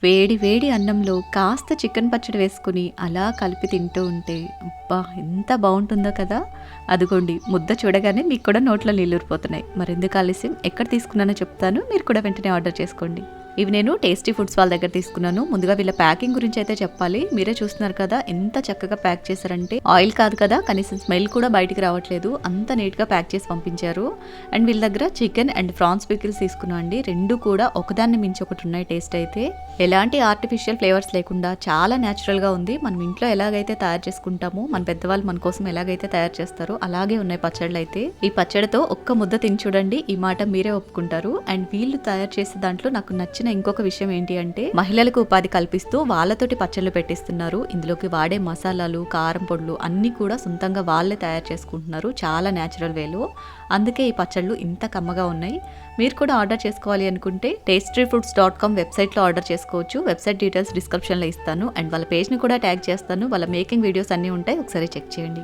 వేడి వేడి అన్నంలో కాస్త చికెన్ పచ్చడి వేసుకుని అలా కలిపి తింటూ ఉంటే అబ్బా ఎంత బాగుంటుందో కదా. అదిగోండి ముద్ద చూడగానే మీకు కూడా నోట్లో నీళ్ళూరిపోతున్నాయి. మరెందుకు ఆలస్యం, ఎక్కడ తీసుకున్నానో చెప్తాను, మీరు కూడా వెంటనే ఆర్డర్ చేసుకోండి. ఇవి నేను టేస్టీ ఫుడ్స్ వాళ్ళ దగ్గర తీసుకున్నాను. ముందుగా వీళ్ళ ప్యాకింగ్ గురించి అయితే చెప్పాలి. మీరే చూస్తున్నారు కదా ఎంత చక్కగా ప్యాక్ చేశారంటే, ఆయిల్ కాదు కదా, కనీసం స్మెల్ కూడా బయటికి రావట్లేదు, అంత నీట్గా ప్యాక్ చేసి పంపించారు. అండ్ వీళ్ళ దగ్గర చికెన్ అండ్ ప్రాన్స్ పికిల్స్ తీసుకున్నాం అండి. రెండు కూడా ఒకదాన్ని మించి ఒకటి ఉన్నాయి. టేస్ట్ అయితే ఎలాంటి ఆర్టిఫిషియల్ ఫ్లేవర్స్ లేకుండా చాలా న్యాచురల్గా ఉంది. మనం ఇంట్లో ఎలాగైతే తయారు చేసుకుంటామో, మన పెద్దవాళ్ళు మన కోసం ఎలాగైతే తయారు చేస్తారో అలాగే ఉన్నాయి పచ్చళ్ళు అయితే. ఈ పచ్చడితో ఒక్క ముద్ద తిని చూడండి, ఈ మాట మీరే ఒప్పుకుంటారు. అండ్ వీళ్ళు తయారు చేసే దాంట్లో నాకు నచ్చిన ఇంకొక విషయం ఏంటి అంటే, మహిళలకు ఉపాధి కల్పిస్తూ వాళ్ళతోటి పచ్చళ్ళు పెట్టిస్తున్నారు. ఇందులోకి వాడే మసాలాలు, కారం పొడులు అన్ని కూడా సొంతంగా వాళ్ళే తయారు చేసుకుంటున్నారు, చాలా న్యాచురల్ వేలో. అందుకే ఈ పచ్చళ్ళు ఇంత కమ్మగా ఉన్నాయి. మీరు కూడా ఆర్డర్ చేసుకోవాలి అనుకుంటే tastyfoods.com వెబ్సైట్లో ఆర్డర్ చేసుకోవచ్చు. వెబ్సైట్ డీటెయిల్స్ డిస్క్రిప్షన్లో ఇస్తాను. అండ్ వాళ్ళ పేజ్ని కూడా ట్యాగ్ చేస్తాను. వాళ్ళ మేకింగ్ వీడియోస్ అన్నీ ఉంటాయి, ఒకసారి చెక్ చేయండి.